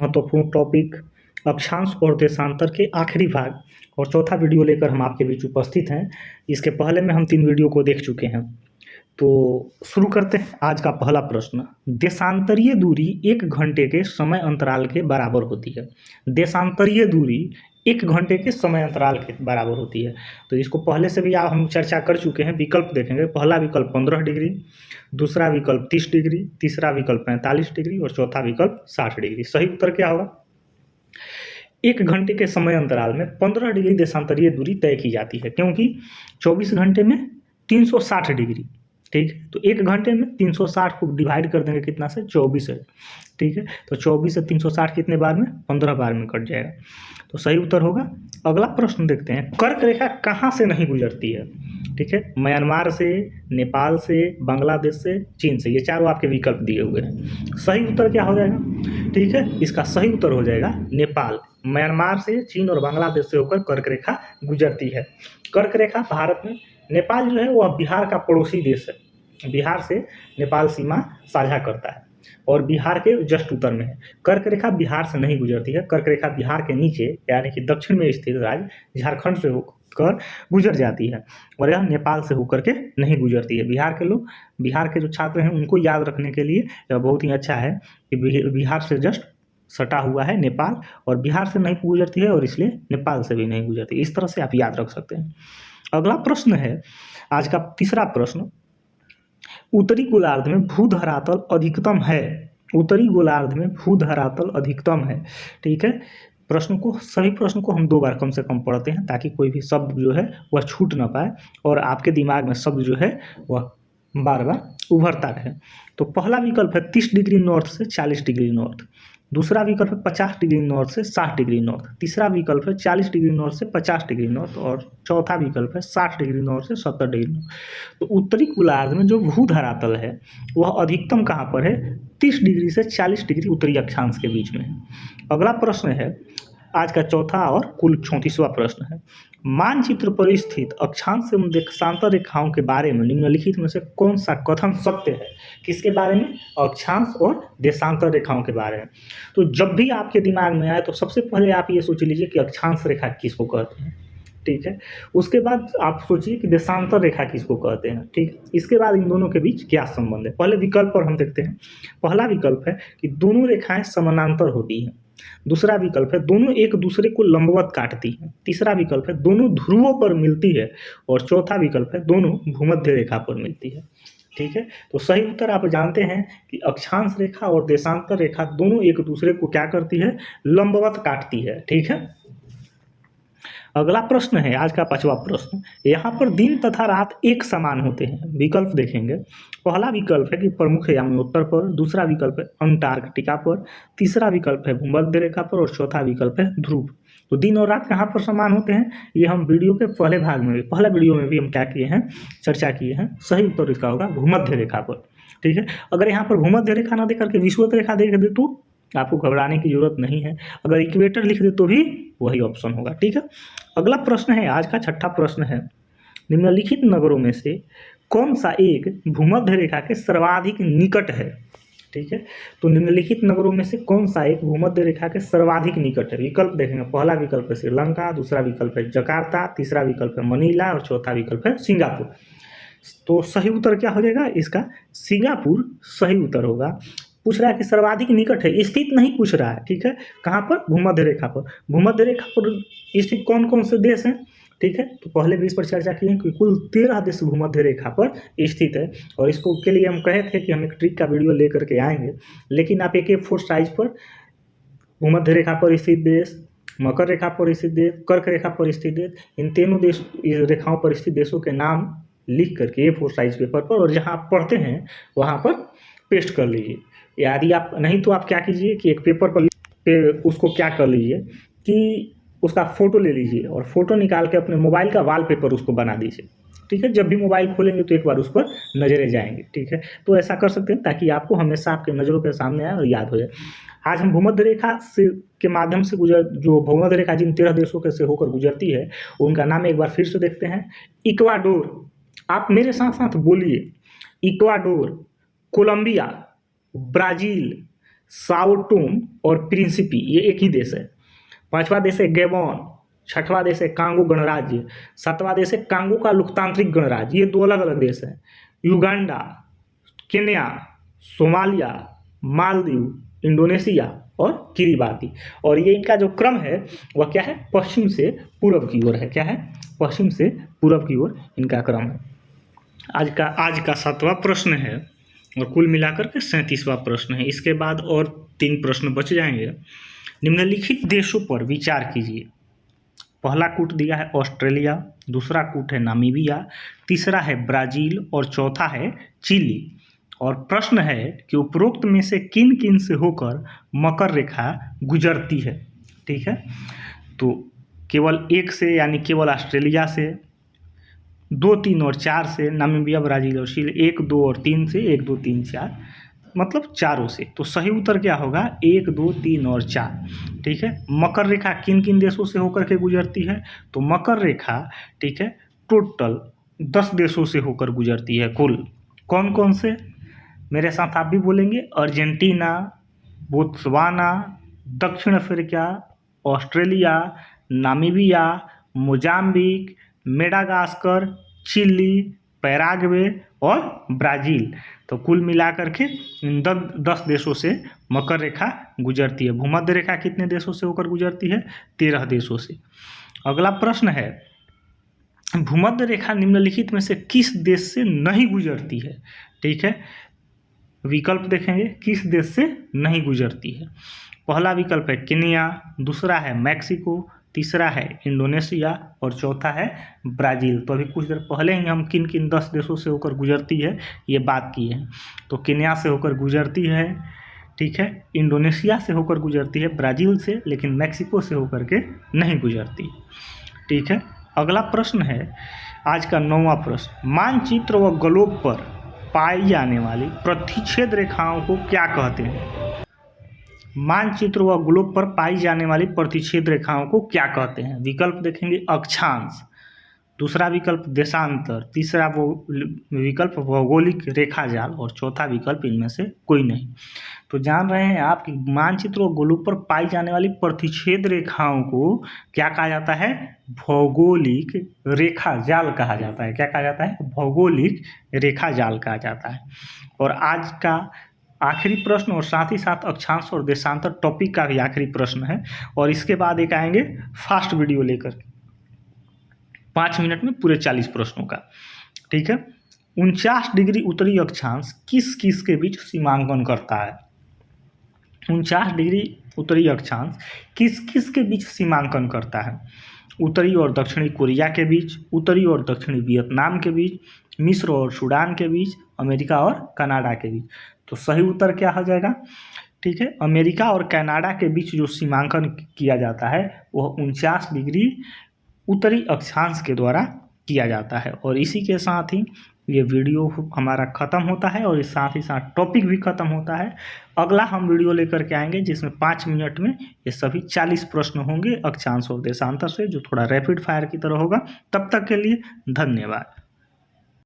महत्वपूर्ण टॉपिक अक्षांश और देशांतर के आखिरी भाग और चौथा वीडियो लेकर हम आपके बीच उपस्थित हैं। इसके पहले में हम 3 वीडियो को देख चुके हैं। तो शुरू करते हैं। आज का पहला प्रश्न, देशांतरीय दूरी 1 घंटे के समय अंतराल के बराबर होती है। देशांतरीय दूरी 1 घंटे के समय अंतराल के बराबर होती है। तो इसको पहले से भी हम चर्चा कर चुके हैं। विकल्प देखेंगे। पहला विकल्प 15 डिग्री, दूसरा विकल्प 30 डिग्री, तीसरा विकल्प 45 डिग्री और चौथा विकल्प 60 डिग्री। सही उत्तर क्या होगा? 1 घंटे के समय अंतराल में 15 डिग्री देशांतरीय दूरी तय की जाती है, क्योंकि 24 घंटे में 360 डिग्री। ठीक है, तो 1 घंटे में 360 को डिवाइड कर देंगे कितना से? 24 है। ठीक है, तो 24 से 360 कितने बार में? 15 बार में कट जाएगा। तो सही उत्तर होगा। अगला प्रश्न देखते हैं। कर्क रेखा कहाँ से नहीं गुजरती है? ठीक है, म्यांमार से, नेपाल से, बांग्लादेश से, चीन से। ये चारों आपके विकल्प दिए हुए हैं। सही उत्तर क्या हो जाएगा? ठीक है, इसका सही उत्तर हो जाएगा नेपाल। म्यांमार से, चीन और बांग्लादेश से होकर कर्क रेखा गुजरती है। कर्क रेखा भारत में, नेपाल जो है वह बिहार का पड़ोसी देश है। बिहार से नेपाल सीमा साझा करता है और बिहार के जस्ट उत्तर में है। कर्क रेखा बिहार से नहीं गुजरती है। कर्क रेखा बिहार के नीचे यानी कि दक्षिण में स्थित राज्य झारखंड से होकर गुजर जाती है और यह नेपाल से होकर के नहीं गुजरती है। बिहार के लोग, बिहार के जो छात्र हैं उनको याद रखने के लिए यह बहुत ही अच्छा है कि बिहार से जस्ट सटा हुआ है नेपाल और बिहार से नहीं गुजरती है और इसलिए नेपाल से भी नहीं गुजरती। इस तरह से आप याद रख सकते हैं। अगला प्रश्न है आज का तीसरा प्रश्न, उत्तरी गोलार्ध में भूधरातल अधिकतम है। उत्तरी गोलार्ध में भूधरातल अधिकतम है। ठीक है, सभी प्रश्न को हम 2 बार कम से कम पढ़ते हैं ताकि कोई भी शब्द जो है वह छूट ना पाए और आपके दिमाग में शब्द जो है वह बार बार उभरता रहे। तो पहला विकल्प है 30 डिग्री नॉर्थ से 40 डिग्री नॉर्थ, दूसरा विकल्प है 50 डिग्री नॉर्थ से 60 डिग्री नॉर्थ, तीसरा विकल्प है 40 डिग्री नॉर्थ से 50 डिग्री नॉर्थ और चौथा विकल्प है 60 डिग्री नॉर्थ से 70 डिग्री नॉर्थ। तो उत्तरी गोलार्ध में जो भूधरातल है वह अधिकतम कहाँ पर है? 30 डिग्री से 40 डिग्री उत्तरी अक्षांश के बीच में है। अगला प्रश्न है आज का चौथा और कुल 34वां प्रश्न है, मानचित्र पर स्थित अक्षांश एवं देशांतर रेखाओं के बारे में निम्नलिखित में से कौन सा कथन सत्य है? किसके बारे में? अक्षांश और देशांतर रेखाओं के बारे में। तो जब भी आपके दिमाग में आए तो सबसे पहले आप ये सोच लीजिए कि अक्षांश रेखा किसको कहते हैं। ठीक है, उसके बाद आप सोचिए कि देशांतर रेखा किसको कहते हैं। ठीक, इसके बाद इन दोनों के बीच क्या संबंध है। पहले विकल्प पर हम देखते हैं। पहला विकल्प है कि दोनों रेखाएं समानांतर होती हैं, दूसरा विकल्प है दोनों एक दूसरे को लंबवत काटती हैं, तीसरा विकल्प है दोनों ध्रुवों पर मिलती है और चौथा विकल्प है दोनों भूमध्य रेखा पर मिलती है। ठीक है, तो सही उत्तर आप जानते हैं कि अक्षांश रेखा और देशांतर रेखा दोनों एक दूसरे को क्या करती है? लंबवत काटती है। ठीक है, अगला प्रश्न है आज का 5वां प्रश्न, यहाँ पर दिन तथा रात एक समान होते हैं। विकल्प देखेंगे। पहला विकल्प है कि प्रमुख यमुनोत्तर पर, दूसरा विकल्प है अंटार्कटिका पर, तीसरा विकल्प है भूमध्य रेखा पर और चौथा विकल्प है ध्रुव। तो दिन और रात कहाँ पर समान होते हैं? ये हम वीडियो के पहले भाग में भी, पहला वीडियो में भी हम क्या किए हैं? चर्चा किए हैं। सही उत्तर इसका होगा भूमध्य रेखा पर। ठीक है, अगर यहाँ पर भूमध्य रेखा ना दे करके विषुवत रेखा देख दे तो आपको घबराने की जरूरत नहीं है। अगर इक्वेटर लिख दे तो भी वही ऑप्शन होगा। ठीक है, अगला प्रश्न है आज का 6ठा प्रश्न है, निम्नलिखित नगरों में से कौन सा एक भूमध्य रेखा के सर्वाधिक निकट है? ठीक है, तो निम्नलिखित नगरों में से कौन सा एक भूमध्य रेखा के सर्वाधिक निकट है? विकल्प देखेंगे। पहला विकल्प है श्रीलंका, दूसरा विकल्प है जकार्ता, तीसरा विकल्प है मनीला और चौथा विकल्प है सिंगापुर। तो सही उत्तर क्या हो जाएगा इसका? सिंगापुर सही उत्तर होगा। पूछ रहा है कि सर्वाधिक निकट है, स्थित नहीं पूछ रहा है। ठीक है, कहाँ पर? भूमध्य रेखा पर। भूमध्य रेखा पर स्थित कौन कौन से देश हैं? ठीक है, तो पहले भी इस पर चर्चा की है कि कुल 13 देश भूमध्य रेखा पर स्थित है और इसको के लिए हम कहे थे कि हम एक ट्रिक का वीडियो लेकर के आएंगे, लेकिन आप AK4 साइज पर भूमध्य रेखा पर स्थित देश, मकर रेखा पर स्थित देश, कर्क रेखा पर स्थित देश, इन तीनों देश रेखाओं पर स्थित देशों के नाम लिख करके A4 साइज पेपर पर और जहाँ आप पढ़ते हैं वहाँ पर पेस्ट कर लीजिए। यदि आप नहीं तो आप क्या कीजिए कि एक पेपर पर उसको क्या कर लीजिए कि उसका फ़ोटो ले लीजिए और फ़ोटो निकाल के अपने मोबाइल का वॉलपेपर उसको बना दीजिए। ठीक है, जब भी मोबाइल खोलेंगे तो एक बार उस पर नज़रें जाएंगे। ठीक है, तो ऐसा कर सकते हैं ताकि आपको हमेशा आपके नज़रों के सामने आए और याद हो जाए। आज हम भूमध्य रेखा से के माध्यम से जो भूमध्य रेखा जिन 13 देशों के से होकर गुजरती है उनका नाम एक बार फिर से देखते हैं। इक्वाडोर, आप मेरे साथ साथ बोलिए। Ecuador, Colombia, Brazil, Sao Tome और प्रिंसिपी, ये एक ही देश है। 5वां देश है गैबोन। 6वां देश है कांगो गणराज्य। 7वां देश है कांगो का लोकतांत्रिक गणराज्य, ये 2 अलग अलग देश हैं। Uganda, Kenya, Somalia, Maldives, Indonesia और किरिबाती। और ये इनका जो क्रम है वह क्या है, पश्चिम से पूर्व की ओर है। क्या है, पश्चिम से पूर्व की ओर इनका क्रम है। आज का 7वां प्रश्न है और कुल मिलाकर के 37वां प्रश्न है। इसके बाद और 3 प्रश्न बच जाएंगे। निम्नलिखित देशों पर विचार कीजिए। पहला कूट दिया है ऑस्ट्रेलिया, दूसरा कूट है नामीबिया, तीसरा है ब्राज़ील और चौथा है चिली। और प्रश्न है कि उपरोक्त में से किन किन से होकर मकर रेखा गुजरती है। ठीक है, तो केवल 1 से यानी केवल ऑस्ट्रेलिया से, 2, 3 और 4 से नामीबिया, ब्राज़ील और चिली, 1, 2 और 3 से, 1, 2, 3, 4 मतलब चारों से। तो सही उत्तर क्या होगा, 1, 2, 3 और 4। ठीक है, मकर रेखा किन किन देशों से होकर के गुजरती है, तो मकर रेखा ठीक है टोटल 10 देशों से होकर गुजरती है कुल। कौन कौन से, मेरे साथ आप भी बोलेंगे। अर्जेंटीना, बोत्सवाना, दक्षिण Africa, Australia, Namibia, Mozambique, Madagascar, Chile, Paraguay और ब्राज़ील। तो कुल मिलाकर के इन 10 देशों से मकर रेखा गुजरती है। भूमध्य रेखा कितने देशों से होकर गुजरती है, 13 देशों से। अगला प्रश्न है, भूमध्य रेखा निम्नलिखित में से किस देश से नहीं गुजरती है। ठीक है, विकल्प देखेंगे किस देश से नहीं गुजरती है। पहला विकल्प है केन्या, दूसरा है मैक्सिको, तीसरा है इंडोनेशिया और चौथा है ब्राज़ील। तो अभी कुछ देर पहले ही हम किन किन 10 देशों से होकर गुजरती है ये बात की है। तो केन्या से होकर गुजरती है, ठीक है, इंडोनेशिया से होकर गुजरती है, ब्राज़ील से, लेकिन मैक्सिको से होकर के नहीं गुजरती। ठीक है, अगला प्रश्न है आज का 9वां प्रश्न, मानचित्र व ग्लोब पर पाई जाने वाली प्रतिच्छेद रेखाओं को क्या कहते हैं। मानचित्र व ग्लोब पर पाई जाने वाली प्रतिच्छेद रेखाओं को क्या कहते हैं। विकल्प देखेंगे अक्षांश, दूसरा विकल्प देशांतर, तीसरा विकल्प भौगोलिक रेखा जाल और चौथा विकल्प इनमें से कोई नहीं। तो जान रहे हैं आप कि मानचित्र और ग्लोब पर पाई जाने वाली प्रतिच्छेद रेखाओं को क्या कहा जाता है, भौगोलिक रेखा जाल कहा जाता है। क्या कहा जाता है, भौगोलिक रेखा जाल कहा जाता है। और आज का आखिरी प्रश्न और साथ ही साथ अक्षांश और देशांतर टॉपिक का भी आखिरी प्रश्न है। और इसके बाद एक आएंगे फास्ट वीडियो लेकर 5 मिनट में पूरे 40 प्रश्नों का। ठीक है, 49 डिग्री उत्तरी अक्षांश किस किस के बीच सीमांकन करता है। 49 डिग्री उत्तरी अक्षांश किस किस के बीच सीमांकन करता है। उत्तरी और दक्षिणी कोरिया के बीच, उत्तरी और दक्षिणी वियतनाम के बीच, मिस्र और सूडान के बीच, अमेरिका और कनाडा के बीच। तो सही उत्तर क्या हो जाएगा, ठीक है, अमेरिका और कनाडा के बीच जो सीमांकन किया जाता है वह 49 डिग्री उत्तरी अक्षांश के द्वारा किया जाता है। और इसी के साथ ही ये वीडियो हमारा ख़त्म होता है और इस साथ ही साथ टॉपिक भी ख़त्म होता है। अगला हम वीडियो लेकर के आएंगे जिसमें 5 मिनट में ये सभी 40 प्रश्न होंगे अक्षांश और देशांतर से, जो थोड़ा रैपिड फायर की तरह होगा। तब तक के लिए धन्यवाद।